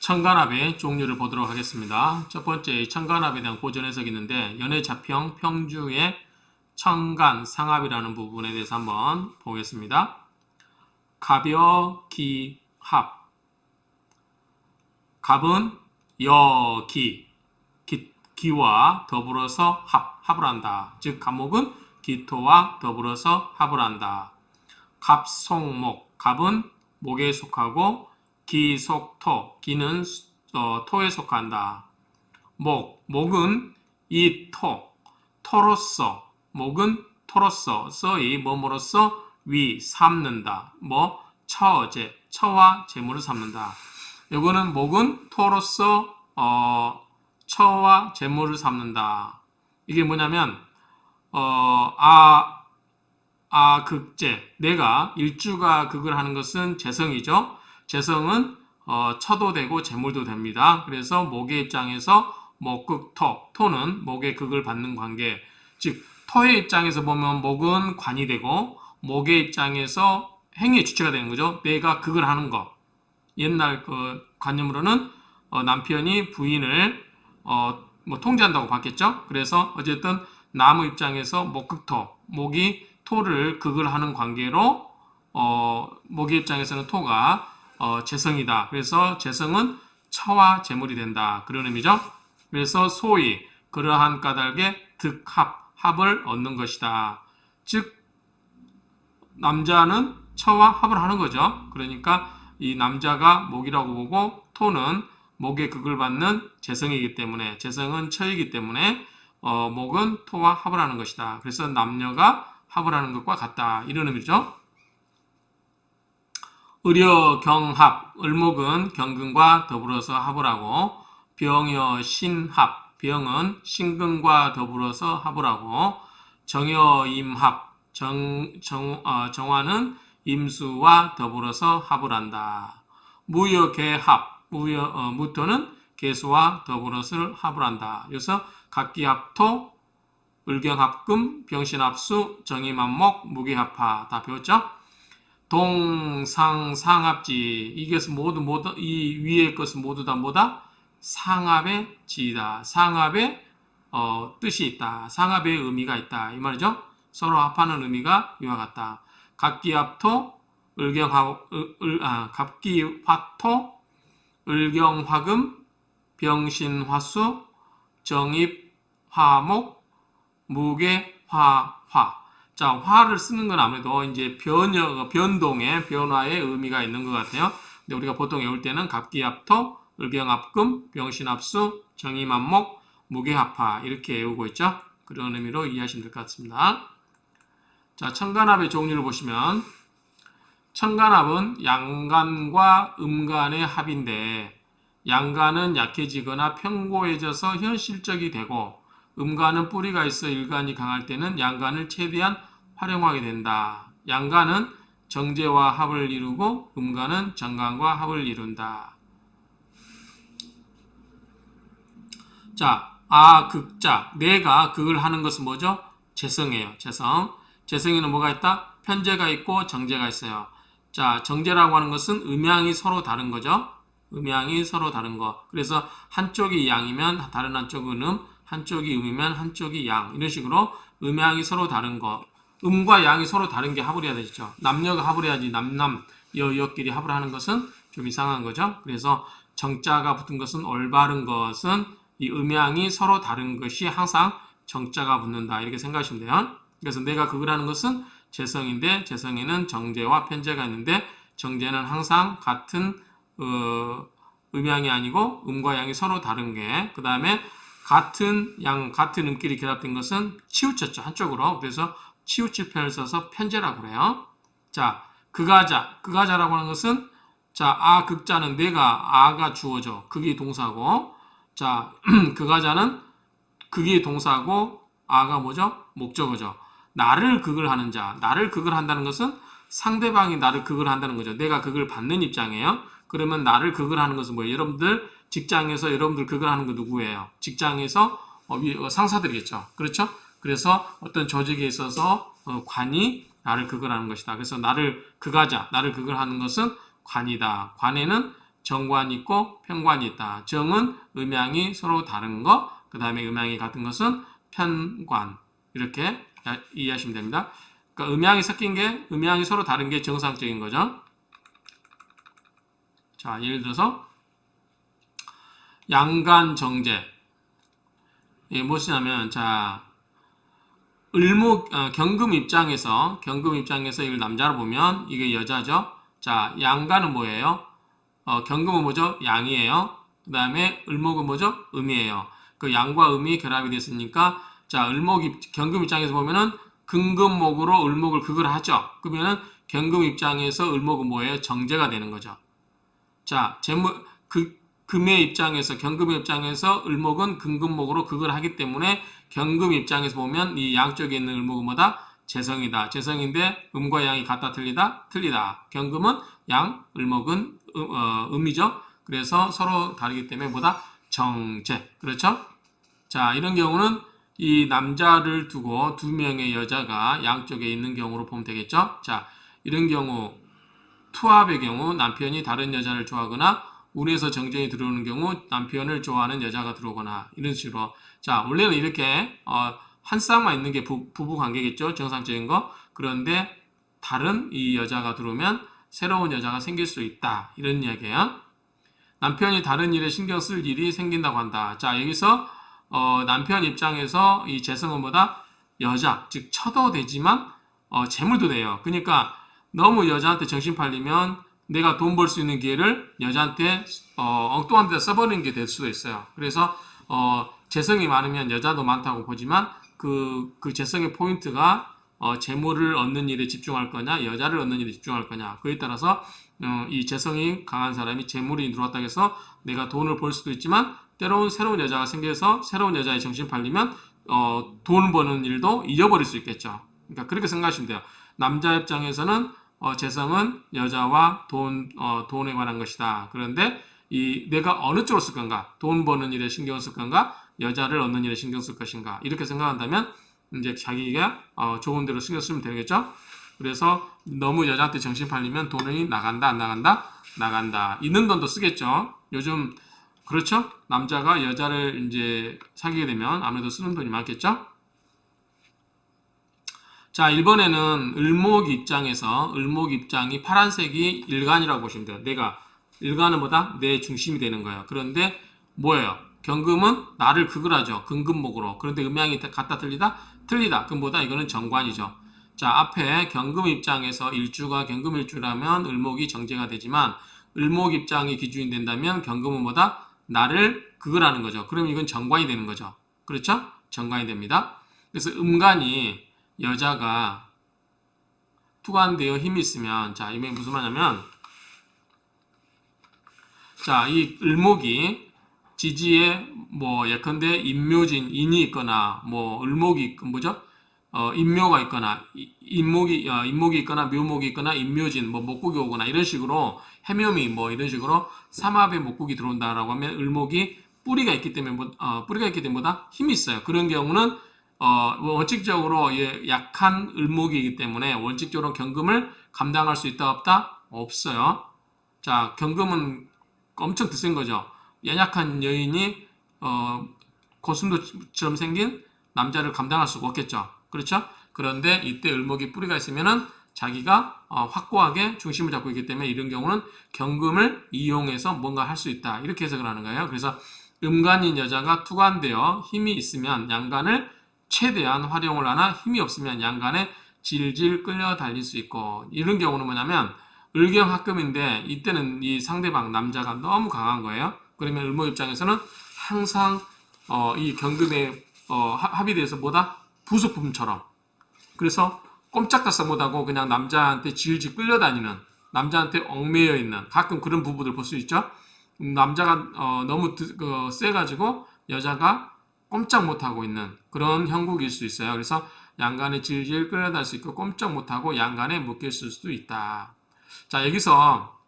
천간합의 종류를 보도록 하겠습니다. 첫 번째, 천간합에 대한 고전 해석이 있는데 연해자평 평주의 천간 상합이라는 부분에 대해서 한번 보겠습니다. 갑여 기 합. 갑은 여기 기와 더불어서 합을 한다. 즉 갑목은 기토와 더불어서 합을 한다. 갑속목. 갑은 목에 속하고 기속토. 기는 토에 속한다. 목은 이토. 토로서. 목은 토로서. 서이 뭐뭐로서 위 삼는다. 처제. 처와 재물을 삼는다. 요거는 목은 토로서 처와 재물을 삼는다. 이게 뭐냐면 극제. 내가 일주가 극을 하는 것은 재성이죠. 재성은 처도 되고 재물도 됩니다. 그래서 목의 입장에서 목극토. 토는 목의 극을 받는 관계. 즉 토의 입장에서 보면 목은 관이 되고 목의 입장에서 행위의 주체가 되는 거죠. 내가 극을 하는 것. 옛날 그 관념으로는 남편이 부인을 통제한다고 봤겠죠. 그래서 어쨌든 남의 입장에서 목극토, 목이 토를 극을 하는 관계로 목의 입장에서는 토가 재성이다. 그래서 재성은 처와 재물이 된다. 그런 의미죠. 그래서 소위 그러한 까닭에 득합, 합을 얻는 것이다. 즉 남자는 처와 합을 하는 거죠. 그러니까 이 남자가 목이라고 보고 토는 목의 극을 받는 재성이기 때문에 재성은 처이기 때문에 목은 토와 합을 하는 것이다. 그래서 남녀가 합을 하는 것과 같다. 이런 의미죠. 의려경합. 을목은 경근과 더불어서 합을 하고 병여신합. 병은 신근과 더불어서 합을 하고 정여임합. 정화는 임수와 더불어서 합을 한다. 무여계합. 무토는 계수와 더불어서 합을 한다. 그래서 각기합토, 을경합금, 병신합수, 정임합목, 무기합화 다 배웠죠? 동상상합지. 이것은 모두 이 위의 것은 모두 다 뭐다? 상합의 지이다. 상합의 뜻이 있다. 상합의 의미가 있다. 이 말이죠? 서로 합하는 의미가 이와 같다. 각기합토, 갑기화토, 을경화금, 병신화수, 정입화목, 무게화화. 자, 화를 쓰는 건 아무래도 이제 변동의 변화의 의미가 있는 것 같아요. 근데 우리가 보통 외울 때는 갑기합토, 을경합금, 병신합수, 정임합목, 무게합화 이렇게 외우고 있죠. 그런 의미로 이해하시면 될 것 같습니다. 자, 천간합의 종류를 보시면 천간합은 양간과 음간의 합인데 양간은 약해지거나 편고해져서 현실적이 되고 음간은 뿌리가 있어 일간이 강할 때는 양간을 최대한 활용하게 된다. 양간은 정제와 합을 이루고 음간은 정간과 합을 이룬다. 자, 극자. 내가 극을 하는 것은 뭐죠? 재성이에요. 재성. 재성에는 뭐가 있다? 편재가 있고 정제가 있어요. 자, 정제라고 하는 것은 음양이 서로 다른 거죠. 음양이 서로 다른 거. 그래서 한쪽이 양이면 다른 한쪽은 한쪽이 음이면 한쪽이 양. 이런 식으로 음양이 서로 다른 거. 음과 양이 서로 다른 게 합을 해야 되죠. 남녀가 합을 해야지 여끼리 합을 하는 것은 좀 이상한 거죠. 그래서 정자가 붙은 것은 올바른 것은 이 음양이 서로 다른 것이 항상 정자가 붙는다. 이렇게 생각하시면 돼요. 그래서 내가 극을 하는 것은 재성인데 재성에는 정제와 편제가 있는데 정제는 항상 같은 음양이 아니고 음과 양이 서로 다른 게 그 다음에 같은 음끼리 결합된 것은 치우쳤죠. 한쪽으로. 그래서 치우칠 편을 써서 편제라고 그래요. 자, 극하자라고 하는 것은 자, 극자는 내가 아가 주어져. 극이 동사고 자, 극하자는 극이 동사고 아가 뭐죠? 목적어죠. 나를 극을 하는 자. 나를 극을 한다는 것은 상대방이 나를 극을 한다는 거죠. 내가 극을 받는 입장이에요. 그러면 나를 극을 하는 것은 뭐예요? 여러분들 직장에서 여러분들 극을 하는 거 누구예요? 직장에서 상사들이겠죠. 그렇죠? 그래서 어떤 조직에 있어서 관이 나를 극을 하는 것이다. 그래서 나를 극을 하는 것은 관이다. 관에는 정관이 있고 편관이 있다. 정은 음양이 서로 다른 거, 그 다음에 음양이 같은 것은 편관. 이렇게 이해하시면 됩니다. 그러니까 음양이 섞인 게, 음양이 서로 다른 게 정상적인 거죠. 자, 예를 들어서 양간정제. 이게 무엇이냐면, 자, 경금 입장에서 이걸 남자로 보면 이게 여자죠. 자, 양간은 뭐예요? 경금은 뭐죠? 양이에요. 그 다음에 을목은 뭐죠? 음이에요. 그 양과 음이 결합이 됐으니까, 자, 경금 입장에서 보면은 금금목으로 을목을 극을 하죠. 그러면은 경금 입장에서 을목은 뭐예요? 정제가 되는 거죠. 자, 금의 입장에서, 경금의 입장에서 을목은 금금목으로 극을 하기 때문에 경금 입장에서 보면 이 양쪽에 있는 을목은 뭐다? 재성이다. 재성인데 음과 양이 같다 틀리다? 틀리다. 경금은 양, 을목은 음이죠. 그래서 서로 다르기 때문에 뭐다? 정제. 그렇죠? 자, 이런 경우는 이 남자를 두고 두 명의 여자가 양쪽에 있는 경우로 보면 되겠죠? 자, 이런 경우 투합의 경우 남편이 다른 여자를 좋아하거나 운에서 정전이 들어오는 경우 남편을 좋아하는 여자가 들어오거나 이런 식으로. 자, 원래는 이렇게 한 쌍만 있는 게 부부 관계겠죠? 정상적인 거. 그런데 다른 이 여자가 들어오면 새로운 여자가 생길 수 있다. 이런 이야기예요. 남편이 다른 일에 신경 쓸 일이 생긴다고 한다. 자, 여기서 남편 입장에서 이 재성은 뭐다? 여자, 즉 처도 되지만 재물도 돼요. 그러니까 너무 여자한테 정신 팔리면 내가 돈 벌 수 있는 기회를 여자한테 엉뚱한 데 써버리는 게 될 수도 있어요. 그래서 재성이 많으면 여자도 많다고 보지만 그 재성의 포인트가 재물을 얻는 일에 집중할 거냐, 여자를 얻는 일에 집중할 거냐. 그에 따라서 이 재성이 강한 사람이 재물이 들어왔다고 해서 내가 돈을 벌 수도 있지만 때로는 새로운 여자가 생겨서 새로운 여자의 정신 팔리면 돈 버는 일도 잊어버릴 수 있겠죠. 그러니까 그렇게 생각하시면 돼요. 남자 입장에서는 재성은 여자와 돈에 관한 것이다. 그런데 내가 어느 쪽으로 쓸 건가? 돈 버는 일에 신경을 쓸 건가? 여자를 얻는 일에 신경 쓸 것인가? 이렇게 생각한다면 이제 자기가 좋은 대로 신경 쓰면 되겠죠? 그래서 너무 여자한테 정신 팔리면 돈이 나간다, 안 나간다? 나간다. 있는 돈도 쓰겠죠. 요즘 그렇죠? 남자가 여자를 이제 사귀게 되면 아무래도 쓰는 돈이 많겠죠? 자, 1번에는 을목 입장이 파란색이 일간이라고 보시면 돼요. 일간은 뭐다? 내 중심이 되는 거예요. 그런데 뭐예요? 경금은 나를 극을 하죠. 금금목으로. 그런데 음양이 같다 틀리다? 틀리다. 그럼 뭐다? 이거는 정관이죠. 자, 앞에 경금 입장에서 일주가 경금 일주라면 을목이 정제가 되지만 을목 입장이 기준이 된다면 경금은 뭐다? 나를 극을 하는 거죠. 그럼 이건 정관이 되는 거죠. 그렇죠? 정관이 됩니다. 그래서 음간이 여자가 투관되어 힘이 있으면, 자, 이게 무슨 말이냐면, 자, 이 을목이 지지에 예컨대 인묘진, 인이 있거나, 을목이, 뭐죠? 인묘가 있거나, 인목이 있거나, 묘목이 있거나, 인묘진, 목국이 오거나, 이런 식으로, 해묘미, 이런 식으로 삼합의 목국이 들어온다라고 하면, 을목이 뿌리가 있기 때문에, 뭐다? 힘이 있어요. 그런 경우는, 원칙적으로 약한 을목이기 때문에 원칙적으로 경금을 감당할 수 있다 없다? 없어요. 자, 경금은 엄청 드센 거죠. 연약한 여인이 고슴도처럼 생긴 남자를 감당할 수가 없겠죠. 그렇죠? 그런데 이때 을목이 뿌리가 있으면은 자기가 확고하게 중심을 잡고 있기 때문에 이런 경우는 경금을 이용해서 뭔가 할 수 있다. 이렇게 해석을 하는 거예요. 그래서 음간인 여자가 투관되어 힘이 있으면 양간을 최대한 활용을 하나 힘이 없으면 양간에 질질 끌려 달릴 수 있고, 이런 경우는 뭐냐면 을경합금인데 이때는 이 상대방 남자가 너무 강한 거예요. 그러면 을목 입장에서는 항상 이 경금의 합이 돼서 뭐다? 부속품처럼, 그래서 꼼짝달싹 못하고 그냥 남자한테 질질 끌려다니는, 남자한테 얽매여 있는, 가끔 그런 부부들 볼 수 있죠. 남자가 너무 세가지고 여자가 꼼짝 못하고 있는 그런 형국일 수 있어요. 그래서 양간에 질질 끌려달 수 있고 꼼짝 못하고 양간에 묶였을 수도 있다. 자, 여기서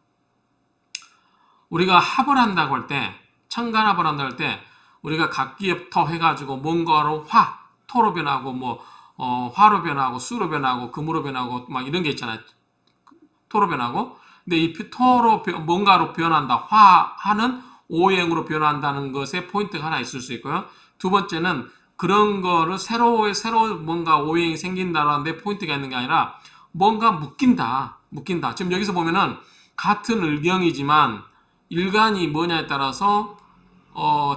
우리가 합을 한다고 할 때, 천간합을 한다고 할 때 우리가 각기부터 해가지고 뭔가로 토로 변하고 화로 변하고 수로 변하고 금으로 변하고 막 이런 게 있잖아요. 토로 변하고. 근데 이 토로 뭔가로 변한다. 화는 오행으로 변한다는 것에 포인트가 하나 있을 수 있고요. 두 번째는 그런 거를 새로 뭔가 오행이 생긴다라는데 포인트가 있는 게 아니라 뭔가 묶인다. 지금 여기서 보면은 같은 을경이지만 일간이 뭐냐에 따라서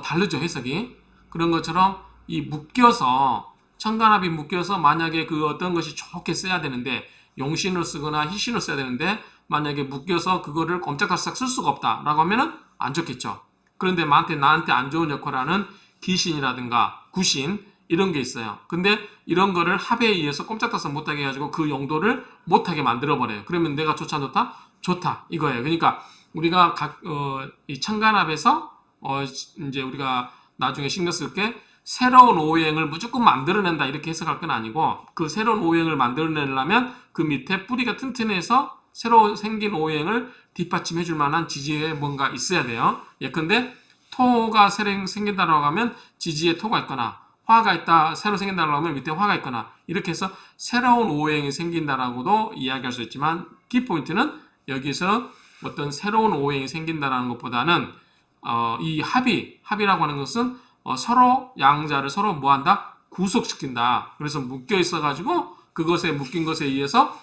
다르죠, 해석이. 그런 것처럼 이 묶여서 천간합이 묶여서 만약에 그 어떤 것이 좋게 써야 되는데 용신으로 쓰거나 희신으로 써야 되는데 만약에 묶여서 그거를 꼼짝달싹 쓸 수가 없다라고 하면은 안 좋겠죠. 그런데 나한테 안 좋은 역할을 하는 기신이라든가 구신 이런 게 있어요. 근데 이런 거를 합에 의해서 꼼짝달싹 못하게 해가지고 그 용도를 못하게 만들어버려요. 그러면 내가 좋지 안 좋다? 좋다 이거예요. 그러니까 우리가 이 천간합에서 이제 우리가 나중에 신경 쓸 게 새로운 오행을 무조건 만들어낸다 이렇게 해석할 건 아니고 그 새로운 오행을 만들어내려면 그 밑에 뿌리가 튼튼해서 새로 생긴 오행을 뒷받침해 줄 만한 지지에 뭔가 있어야 돼요. 예컨대 토가 새로 생긴다고 하면 지지에 토가 있거나 화가 있다 새로 생긴다고 하면 밑에 화가 있거나 이렇게 해서 새로운 오행이 생긴다라고도 이야기할 수 있지만 키포인트는 여기서 어떤 새로운 오행이 생긴다라는 것보다는 이 합이라고 하는 것은 서로 양자를 서로 뭐한다? 구속시킨다. 그래서 묶여 있어가지고 그것에 묶인 것에 의해서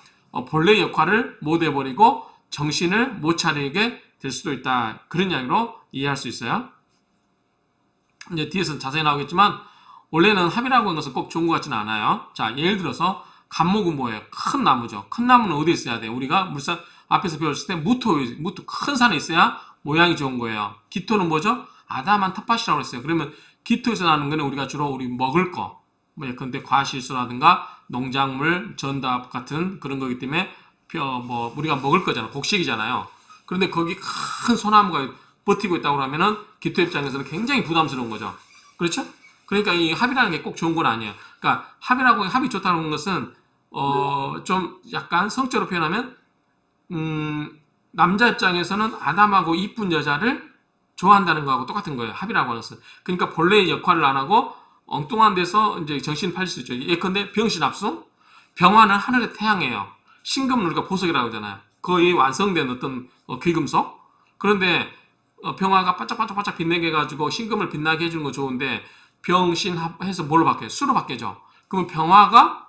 본래 역할을 못 해버리고 정신을 못 차리게 될 수도 있다. 그런 이야기로 이해할 수 있어요. 이제 뒤에서 자세히 나오겠지만 원래는 합이라고 하는 것은 꼭 좋은 것 같지는 않아요. 자, 예를 들어서 갑목은 뭐예요? 큰 나무죠. 큰 나무는 어디에 있어야 돼요? 우리가 물산 앞에서 배웠을 때 무토 큰 산에 있어야 모양이 좋은 거예요. 기토는 뭐죠? 아담한 텃밭이라고 했어요. 그러면 기토에서 나는 거는 우리가 주로 우리 먹을 거, 뭐 예컨대 과실수라든가 농작물, 전답 같은 그런 거기 때문에 뭐 우리가 먹을 거잖아. 곡식이잖아요. 그런데 거기 큰 소나무가 버티고 있다고 하면은 기토 입장에서는 굉장히 부담스러운 거죠. 그렇죠? 그러니까 이 합이라는 게 꼭 좋은 건 아니에요. 그러니까 합이 좋다는 것은 좀 약간 성적으로 표현하면 남자 입장에서는 아담하고 이쁜 여자를 좋아한다는 거하고 똑같은 거예요. 합이라고 하는 것은. 그러니까 본래의 역할을 안 하고 엉뚱한 데서 이제 정신 팔릴 수 있죠. 예컨대 병신합수, 병화는 하늘의 태양이에요. 신금은 우리가 보석이라고 하잖아요. 거의 완성된 어떤 귀금속. 그런데 병화가 반짝반짝 빛나게 해가지고 신금을 빛나게 해주는 거 좋은데 병신합해서 뭘로 바뀌어요? 수로 바뀌죠. 그러면 병화가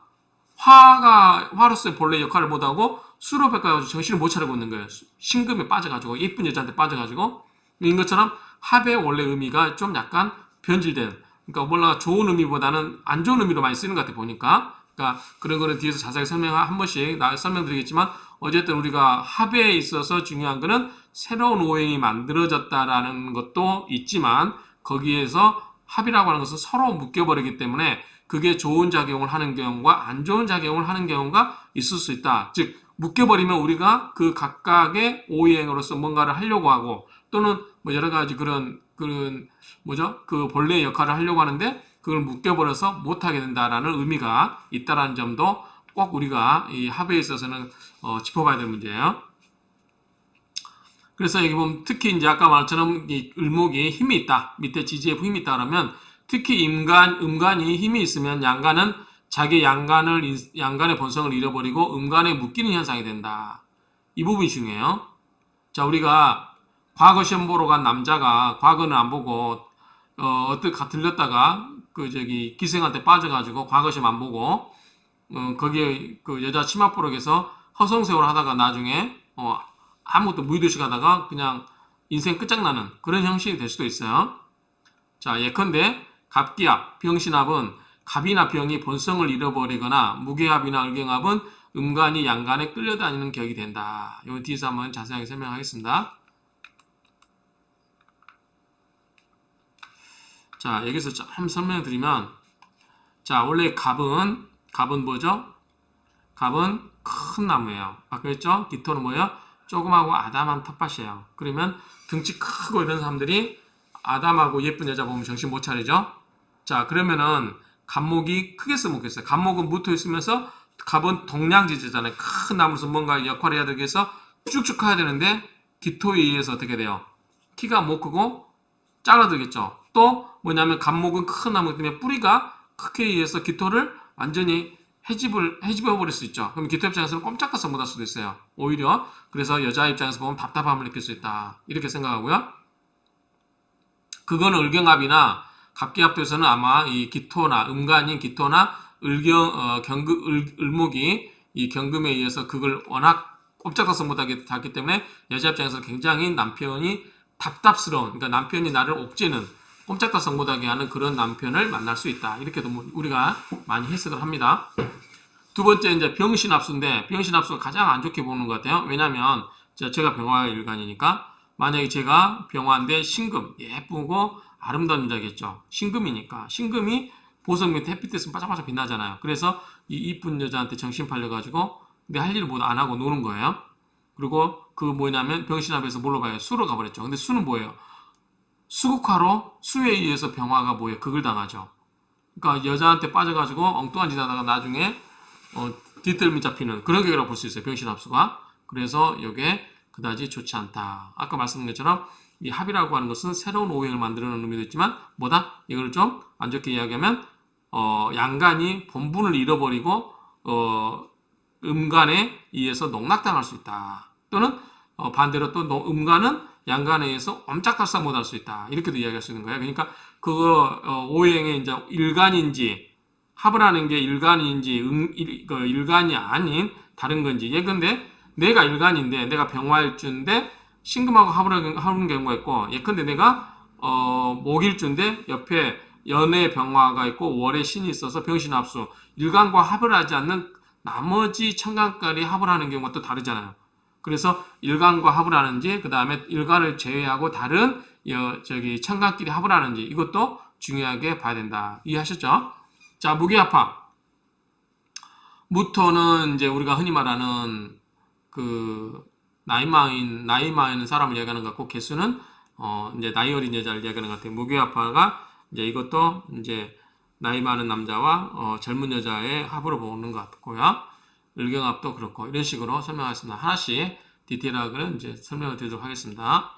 화로서의 본래 역할을 못하고 수로 바꿔가지고 정신을 못 차리고 있는 거예요. 신금에 빠져가지고 예쁜 여자한테 빠져가지고 인 것처럼 합의 원래 의미가 좀 약간 변질된 그러니까 몰라 좋은 의미보다는 안 좋은 의미로 많이 쓰는 것 같아 보니까 그러니까 그런 거는 뒤에서 자세히 한 번씩 설명드리겠지만 어쨌든 우리가 합에 있어서 중요한 거는 새로운 오행이 만들어졌다라는 것도 있지만 거기에서 합이라고 하는 것은 서로 묶여버리기 때문에 그게 좋은 작용을 하는 경우가 안 좋은 작용을 하는 경우가 있을 수 있다. 즉 묶여버리면 우리가 그 각각의 오행으로서 뭔가를 하려고 하고 또는 뭐 여러 가지 그런 뭐죠? 그 본래의 역할을 하려고 하는데 그걸 묶여버려서 못하게 된다라는 의미가 있다라는 점도 꼭 우리가 이 합에 있어서는 짚어봐야 될 문제예요. 그래서 여기 보면 특히 이제 아까 말처럼 이 을목이 힘이 있다. 밑에 지지에 힘이 있다 그러면 특히 음간이 힘이 있으면 양간은 자기 양간의 본성을 잃어버리고 음간에 묶이는 현상이 된다. 이 부분이 중요해요. 자, 우리가 과거 시험 보러 간 남자가 과거는 안 보고 들렸다가 기생한테 빠져가지고 과거 시험 안 보고 거기에 그 여자 치마 보러에서 허송세월 하다가 나중에 아무것도 무의도시 가다가 그냥 인생 끝장나는 그런 형식이 될 수도 있어요. 자, 예컨대 갑기합, 병신합은 갑이나 병이 본성을 잃어버리거나 무게합이나 을경합은 음간이 양간에 끌려다니는 격이 된다. 이건 뒤에서 한번 자세하게 설명하겠습니다. 자, 여기서 한번 설명드리면 자, 원래 갑은 뭐죠? 갑은 큰 나무예요. 아까 그랬죠? 기토는 뭐예요? 조그마하고 아담한 텃밭이에요. 그러면 등치 크고 이런 사람들이 아담하고 예쁜 여자 보면 정신 못 차리죠? 자, 그러면은 갑목이 크게 쓰면 좋겠어요. 갑목은 무토에 쓰면서 갑은 동량지제잖아요. 큰 나무로서 뭔가 역할을 해야 되기 위해서 쭉쭉 커야 되는데 기토에 의해서 어떻게 돼요? 키가 못 크고 작아들겠죠. 또 뭐냐면 갑목은 큰 나무이기 때문에 뿌리가 크게 의해서 기토를 완전히 해집어버릴 수 있죠. 그럼 기토 입장에서는 꼼짝달싹 못할 수도 있어요. 오히려 그래서 여자 입장에서 보면 답답함을 느낄 수 있다. 이렇게 생각하고요. 그거는 을경합이나 갑기합도에서는 아마 이 기토나 음간인 기토나 을목이 이 경금에 의해서 그걸 워낙 꼼짝달싹 못하게 닿기 때문에 여자 입장에서 굉장히 남편이 답답스러운, 그러니까 남편이 나를 옥죄는 꼼짝달싹 못하게 하는 그런 남편을 만날 수 있다. 이렇게도 우리가 많이 해석을 합니다. 두 번째 이제 병신합수인데 병신합수가 가장 안 좋게 보는 것 같아요. 왜냐하면 제가 병화의 일간이니까 만약에 제가 병화인데 신금 예쁘고 아름다운 여자겠죠. 신금이니까 신금이 보석 밑에 햇빛 있으면 바짝바짝 빛나잖아요. 그래서 이 이쁜 여자한테 정신 팔려가지고 내 할 일을 모두 안 하고 노는 거예요. 그리고 그 뭐냐면 병신합에서 뭘로 가요? 수로 가버렸죠. 근데 수는 뭐예요? 수국화로 수에 의해서 병화가 뭐예요? 극을 당하죠. 그러니까 여자한테 빠져가지고 엉뚱한 짓 하다가 나중에 뒤뜰미 잡히는 그런 계기라고 볼 수 있어요. 병신합수가. 그래서 이게 그다지 좋지 않다. 아까 말씀드린 것처럼 이 합이라고 하는 것은 새로운 오행을 만들어내는 의미도 있지만 뭐다? 이걸 좀 안 좋게 이야기하면 양간이 본분을 잃어버리고 음간에 의해서 농락당할 수 있다. 또는 반대로 또 음간은 양간에 의해서 엄짝달싹 못할 수 있다. 이렇게도 이야기할 수 있는 거예요. 그러니까 그거 오행의 이제 일간인지 합을 하는 게 일간인지 일간이 아닌 다른 건지 예컨대 내가 일간인데 내가 병화일주인데 신금하고 합을 하는 경우가 있고 예컨대 내가 목일주인데 옆에 연의 병화가 있고 월의 신이 있어서 병신합수 일간과 합을 하지 않는 나머지 천간까지 합을 하는 경우가 또 다르잖아요. 그래서 일간과 합을 하는지 그 다음에 일간을 제외하고 다른 천간끼리 합을 하는지 이것도 중요하게 봐야 된다. 이해하셨죠? 자, 무기합합. 무토는 이제 우리가 흔히 말하는 그 나이 많은 사람을 이야기하는 것 같고 개수는 이제 나이 어린 여자를 이야기하는 것 같아요. 무기합화가 이제 이것도 이제 나이 많은 남자와 젊은 여자의 합으로 보는 것 같고요. 을경합도 그렇고 이런 식으로 설명하겠습니다. 하나씩 디테일하게 이제 설명을 드리도록 하겠습니다.